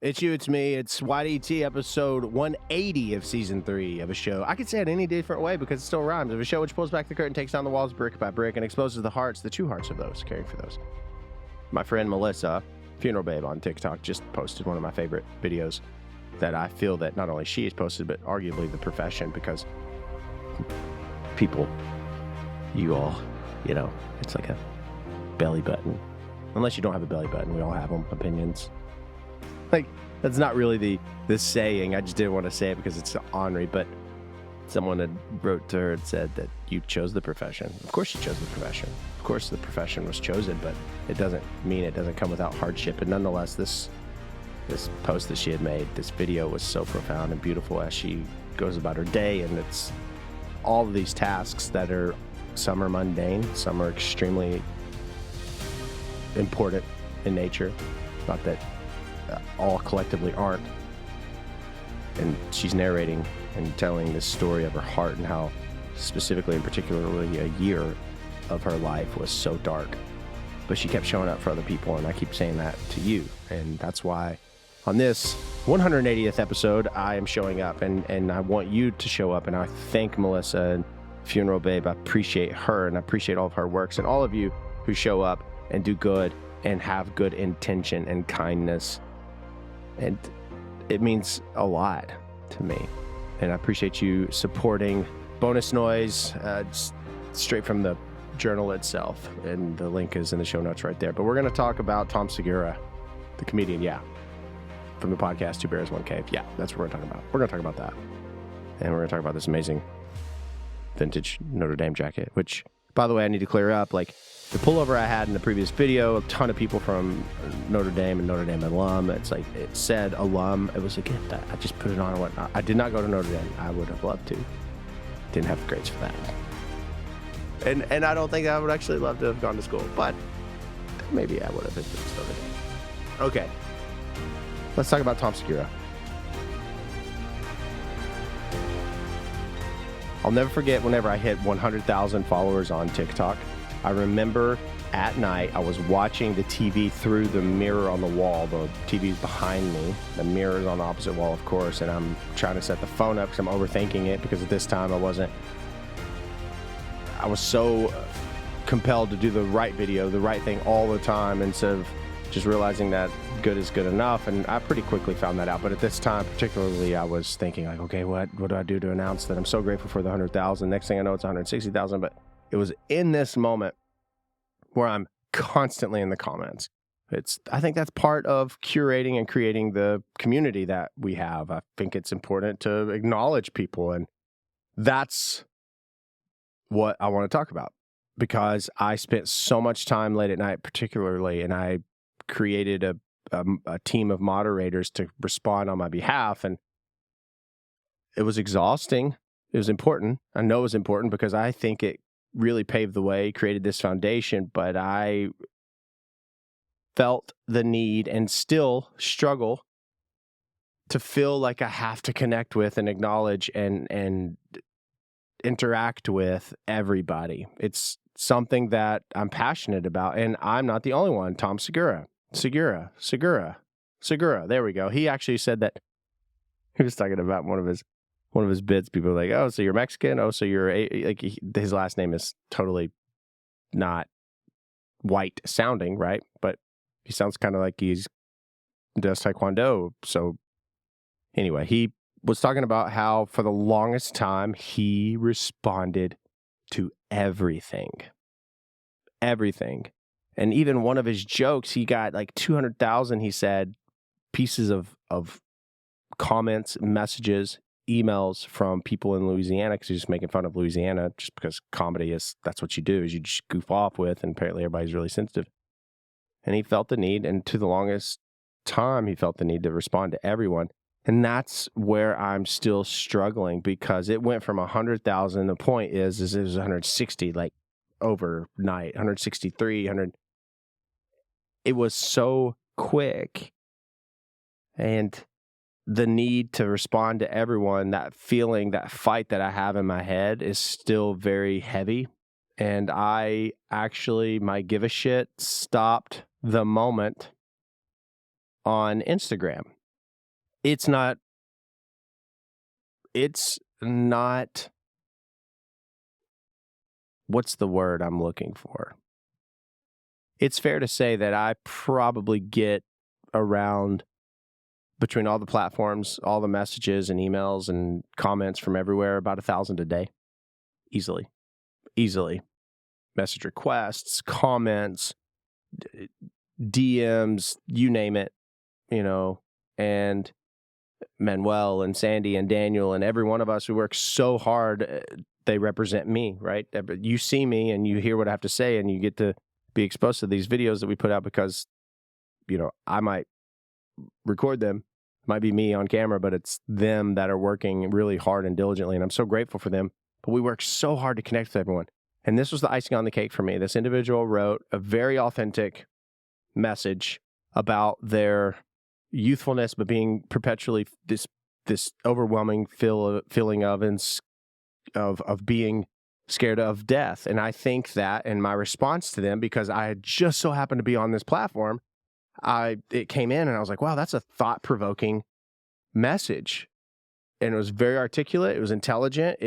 It's you, it's me, it's YDT episode 180 of season 3 of a show. I could say it any different way because it still rhymes. Of a show which pulls back the curtain, takes down the walls brick by brick, and exposes the hearts, the true hearts of those caring for those. My friend Melissa, Funeral Babe on TikTok, just posted one of my favorite videos that I feel that not only she has posted, but arguably the profession, because people, you all, it's like a belly button. Unless you don't have a belly button, we all have them, opinions. Like, that's not really the saying. I just didn't want to say it because it's ornery, but someone had wrote to her and said that you chose the profession. Of course you chose the profession. Of course the profession was chosen, but it doesn't mean it doesn't come without hardship. And nonetheless, this post that she had made, this video was so profound and beautiful as she goes about her day. And it's all of these tasks that are, some are mundane, some are extremely important in nature. Not that all collectively aren't. And she's narrating and telling this story of her heart and how specifically and particularly a year of her life was so dark. But she kept showing up for other people, and I keep saying that to you. And that's why on this 180th episode, I am showing up, and I want you to show up. And I thank Melissa and Funeral Babe. I appreciate her, and I appreciate all of her works, and all of you who show up and do good and have good intention and kindness. And it means a lot to me. And I appreciate you supporting. Bonus noise, straight from the journal itself. And the link is in the show notes right there. But we're going to talk about Tom Segura, the comedian, from the podcast Two Bears, One Cave. Yeah, that's what we're talking about. We're going to talk about that. And we're going to talk about this amazing vintage Notre Dame jacket, which, by the way, I need to clear up. Like, the pullover I had in the previous video, a ton of people from Notre Dame and Notre Dame alum. It's like, it said alum. It was like, I just put it on and whatnot. I did not go to Notre Dame. I would have loved to. Didn't have the grades for that. And I don't think I would actually love to have gone to school, but maybe I would have if it was Notre Dame. Okay. Let's talk about Tom Segura. I'll never forget whenever I hit 100,000 followers on TikTok. I remember at night, I was watching the TV through the mirror on the wall. The TV's behind me. The mirror's on the opposite wall, of course, and I'm trying to set the phone up because I'm overthinking it, because at this time I was so compelled to do the right video, the right thing all the time, instead of just realizing that good is good enough. And I pretty quickly found that out. But at this time, particularly, I was thinking like, okay, what do I do to announce that I'm so grateful for the 100,000? Next thing I know, it's 160,000. But it was in this moment where I'm constantly in the comments. I think that's part of curating and creating the community that we have. I think it's important to acknowledge people, and that's what I want to talk about, because I spent so much time late at night, particularly, and I created a team of moderators to respond on my behalf, and it was exhausting. It was important. I know it was important because I think it really paved the way, created this foundation, but I felt the need and still struggle to feel like I have to connect with and acknowledge and interact with everybody. It's something that I'm passionate about, and I'm not the only one. Tom Segura. There we go. He actually said that he was talking about one of his bits. People were like, "Oh, so you're Mexican? Oh, so you're his last name is totally not white sounding, right? But he sounds kind of like he does taekwondo." So anyway, he was talking about how for the longest time he responded to everything. And even one of his jokes, he got like 200,000, he said, pieces of comments, messages, emails from people in Louisiana, because he's just making fun of Louisiana, just because comedy that's what you do, is you just goof off with, and apparently everybody's really sensitive. And he felt the need, and to the longest time, he felt the need to respond to everyone. And that's where I'm still struggling, because it went from 100,000. The point is it was 160, like overnight, 163, 100. It was so quick. And the need to respond to everyone, that feeling, that fight that I have in my head is still very heavy. And I actually, my give a shit stopped the moment on Instagram. it's not what's the word I'm looking for? It's fair to say that I probably get around, between all the platforms, all the messages and emails and comments from everywhere, about 1,000 a day. Easily. Message requests, comments, DMs, you name it, and Manuel and Sandy and Daniel and every one of us who work so hard, they represent me, right? You see me and you hear what I have to say, and you get to be exposed to these videos that we put out because, I might record them. It might be me on camera, but it's them that are working really hard and diligently, and I'm so grateful for them. But we work so hard to connect with everyone. And this was the icing on the cake for me. This individual wrote a very authentic message about their youthfulness, but being perpetually this overwhelming feeling of being scared of death. And I think that, in my response to them, because I had just so happened to be on this platform, it came in and I was like, wow, that's a thought-provoking message. And it was very articulate. It was intelligent.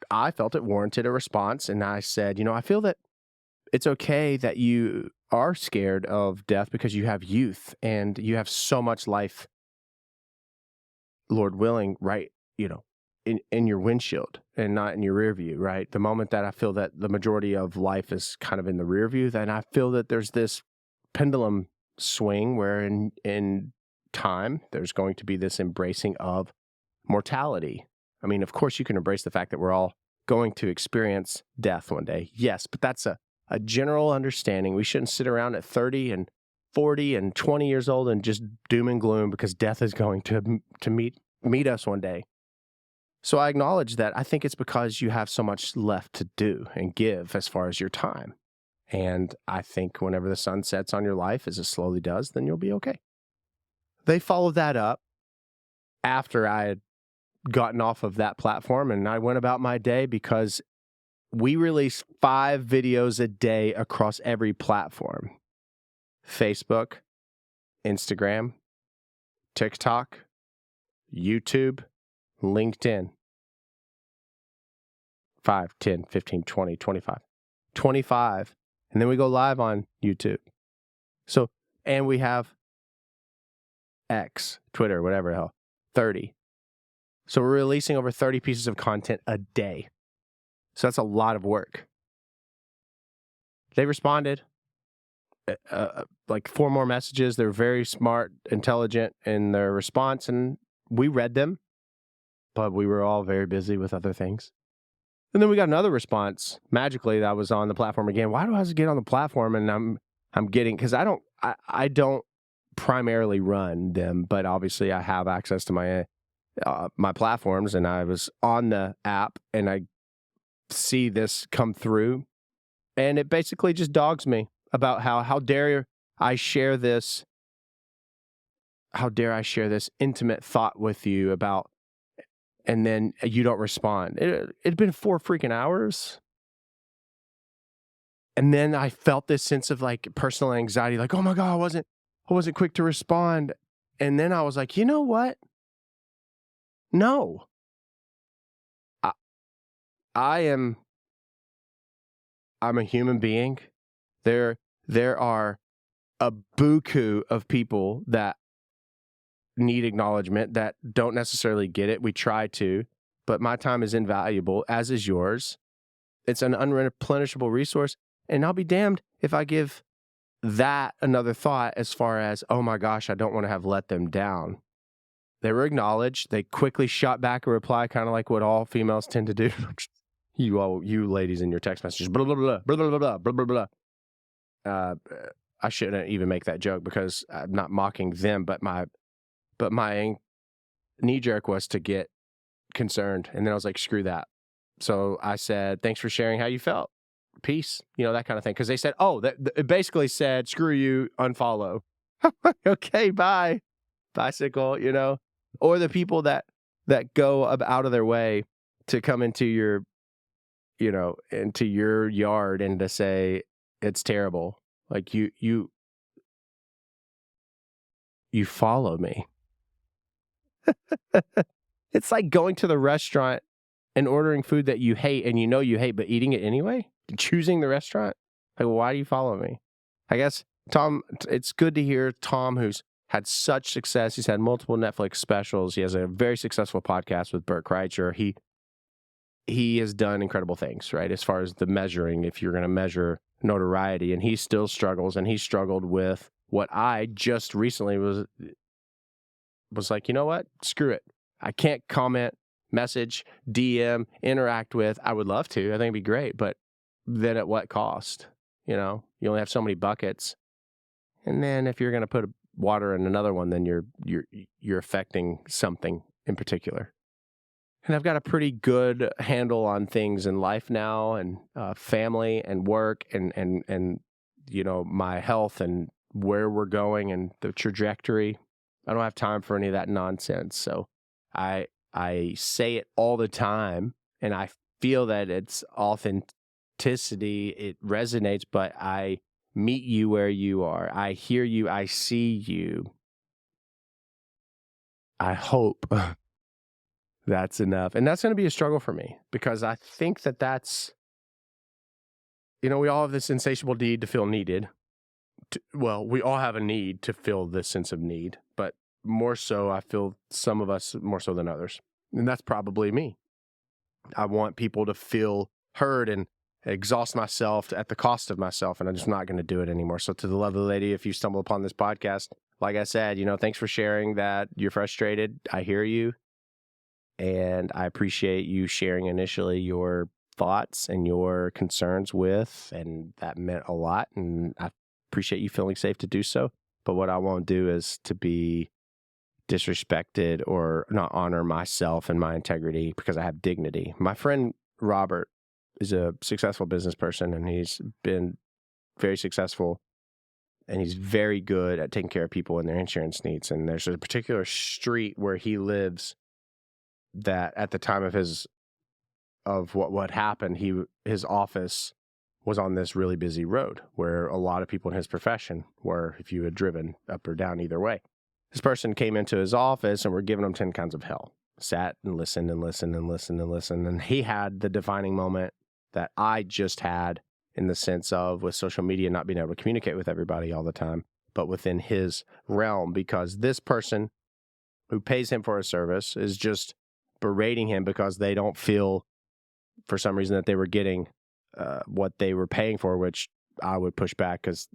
I felt it warranted a response. And I said, I feel that it's okay that you are scared of death because you have youth and you have so much life, Lord willing, right, in your windshield and not in your rear view, right? The moment that I feel that the majority of life is kind of in the rear view, then I feel that there's this pendulum swing where in time there's going to be this embracing of mortality. I mean, of course you can embrace the fact that we're all going to experience death one day. Yes, but that's a general understanding. We shouldn't sit around at 30 and 40 and 20 years old and just doom and gloom because death is going to meet us one day. So I acknowledge that. I think it's because you have so much left to do and give as far as your time. And I think whenever the sun sets on your life, as it slowly does, then you'll be okay. They followed that up after I had gotten off of that platform, and I went about my day because we release 5 videos a day across every platform: Facebook, Instagram, TikTok, YouTube, LinkedIn. 5, 10, 15, 20, 25. 25. And then we go live on YouTube. So, and we have X, Twitter, whatever the hell, 30. So we're releasing over 30 pieces of content a day. So that's a lot of work. They responded, like 4 more messages. They're very smart, intelligent in their response, and we read them, but we were all very busy with other things. And then we got another response magically that was on the platform again. Why do I have to get on the platform? And I'm getting, because I don't primarily run them, but obviously I have access to my platforms, and I was on the app and I see this come through, and it basically just dogs me about how dare I share this intimate thought with you about, and then you don't respond. It'd been 4 freaking hours. And then I felt this sense of like personal anxiety, like, oh my God, I wasn't quick to respond. And then I was like, you know what? No. I'm a human being. There are a buku of people that need acknowledgement that don't necessarily get it. We try to, but my time is invaluable, as is yours. It's an unreplenishable resource, and I'll be damned if I give that another thought as far as, oh my gosh, I don't want to have let them down. They were acknowledged. They quickly shot back a reply, kind of like what all females tend to do. You ladies in your text messages, blah, blah, blah, blah, blah, blah, blah, blah, blah. I shouldn't even make that joke because I'm not mocking them, but my knee jerk was to get concerned. And then I was like, screw that. So I said, thanks for sharing how you felt. Peace. That kind of thing. Because they said, it basically said, screw you, unfollow. Okay, bye. Bicycle, or the people that go out of their way to come into your, into your yard and to say it's terrible. Like you follow me. It's like going to the restaurant and ordering food that you hate and you hate, but eating it anyway? Choosing the restaurant? Like, why do you follow me? I guess, Tom, it's good to hear Tom, who's had such success. He's had multiple Netflix specials. He has a very successful podcast with Bert Kreischer. He has done incredible things, right? As far as the measuring, if you're going to measure notoriety, and he still struggles, and he struggled with what I just recently was like, you know what? Screw it. I can't comment, message, DM, interact with. I would love to. I think it'd be great, but then at what cost? You know, you only have so many buckets. And then if you're going to put water in another one, then you're affecting something in particular. And I've got a pretty good handle on things in life now, and family and work and you know, my health and where we're going and the trajectory. I don't have time for any of that nonsense. So I say it all the time, and I feel that it's authenticity. It resonates, but I meet you where you are. I hear you. I see you. I hope that's enough. And that's going to be a struggle for me, because I think that that's, you know, we all have this insatiable need to feel needed. Well, we all have a need to feel this sense of need, but more so, I feel some of us more so than others. And that's probably me. I want people to feel heard and exhaust myself at the cost of myself, and I'm just not going to do it anymore. So to the lovely lady, if you stumble upon this podcast, like I said, you know, thanks for sharing that you're frustrated. I hear you. And I appreciate you sharing initially your thoughts and your concerns with, and that meant a lot. And I appreciate you feeling safe to do so. But what I won't do is to be disrespected or not honor myself and my integrity, because I have dignity. My friend Robert is a successful business person, and he's been very successful, and he's very good at taking care of people and their insurance needs. And there's a particular street where he lives that at the time of what happened, his office was on this really busy road where a lot of people in his profession were, if you had driven up or down either way. This person came into his office and were giving him 10 kinds of hell. Sat and listened and listened and listened and listened. And he had the defining moment that I just had, in the sense of, with social media, not being able to communicate with everybody all the time, but within his realm, because this person who pays him for a service is just berating him because they don't feel, for some reason, that they were getting what they were paying for, which I would push back, because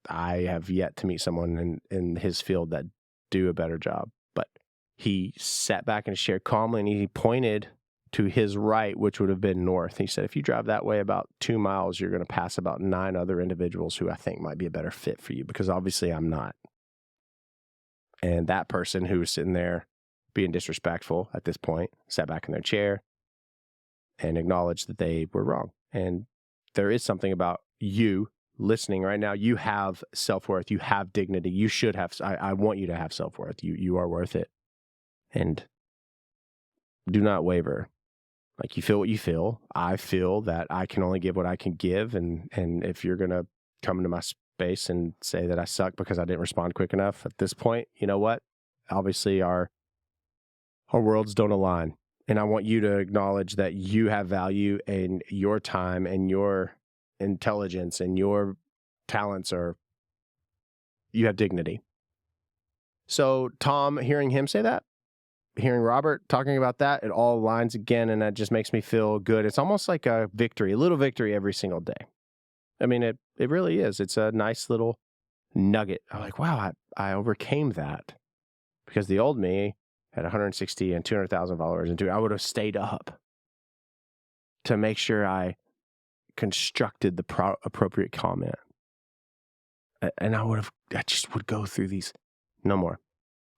I have yet to meet someone in his field that do a better job. But he sat back in his chair calmly, and he pointed to his right, which would have been north. He said, if you drive that way about 2 miles, you're going to pass about 9 other individuals who I think might be a better fit for you, because obviously I'm not. And that person who was sitting there being disrespectful at this point sat back in their chair and acknowledged that they were wrong. And there is something about you listening right now. You have self-worth. You have dignity. You should have. I want you to have self-worth. You are worth it. And do not waver. Like, you feel what you feel. I feel that I can only give what I can give. And if you're going to come into my space and say that I suck because I didn't respond quick enough at this point, you know what? Obviously, our worlds don't align. And I want you to acknowledge that you have value, and your time and your intelligence and your talents you have dignity. So Tom, hearing him say that, hearing Robert talking about that, it all aligns again, and that just makes me feel good. It's almost like a victory, a little victory every single day. I mean, it really is. It's a nice little nugget. I'm like, wow, I overcame that, because the old me had 160 and 200,000 followers, and I would have stayed up to make sure I constructed the appropriate comment. And I just would go through these. No more.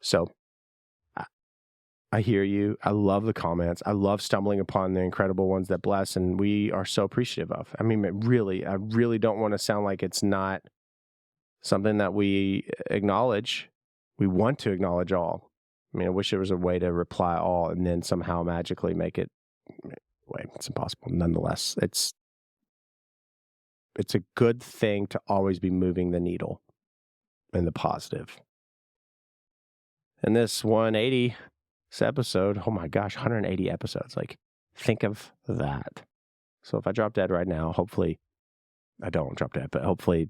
So I hear you. I love the comments. I love stumbling upon the incredible ones that bless, and we are so appreciative of. I mean, I really don't want to sound like it's not something that we acknowledge. We want to acknowledge all. I mean, I wish there was a way to reply all and then somehow magically make it. Wait, it's impossible. Nonetheless, it's a good thing to always be moving the needle in the positive. And this 180 episode. Oh my gosh, 180 episodes. Like, think of that. So if I drop dead right now, hopefully I don't drop dead, but hopefully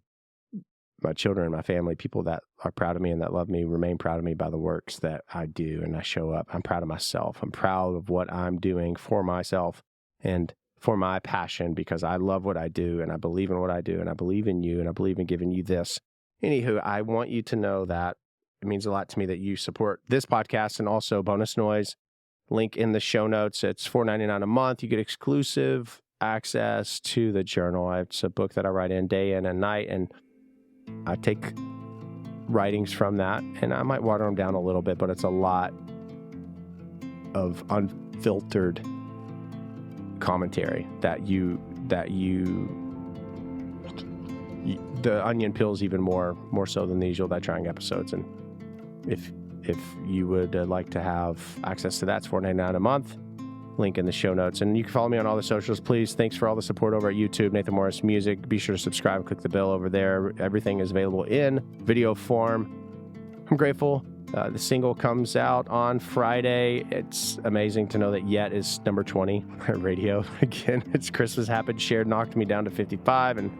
my children and my family, people that are proud of me and that love me, remain proud of me by the works that I do and I show up. I'm proud of myself. I'm proud of what I'm doing for myself and for my passion, because I love what I do and I believe in what I do and I believe in you and I believe in giving you this. Anywho, I want you to know that it means a lot to me that you support this podcast and also Bonus Noise. Link in the show notes. It's $4.99 a month. You get exclusive access to the journal. It's a book that I write in day in and night, and I take writings from that, and I might water them down a little bit, but it's a lot of unfiltered commentary that the onion peels even more so than the usual Die Trying episodes. And if you would like to have access to that, it's $4.99 a month. Link in the show notes. And you can follow me on all the socials, please. Thanks for all the support over at YouTube, Nathan Morris Music. Be sure to subscribe and click the bell over there. Everything is available in video form. I'm grateful. The single comes out on Friday. It's amazing to know that Yet is number 20 radio. Again, it's Christmas happened. Shared knocked me down to 55, and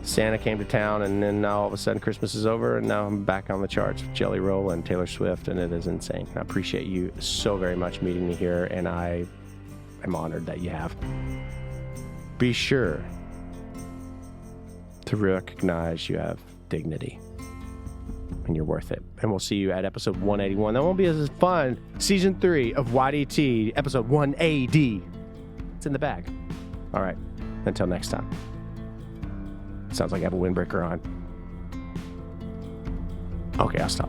Santa came to town, and then now all of a sudden Christmas is over, and now I'm back on the charts with Jelly Roll and Taylor Swift, and it is insane. I appreciate you so very much meeting me here, and I am honored that you have. Be sure to recognize you have dignity, and you're worth it. And we'll see you at episode 181. That won't be as fun. Season 3 of YDT, episode 180. It's in the bag. All right. Until next time. Sounds like I have a windbreaker on. Okay, I'll stop.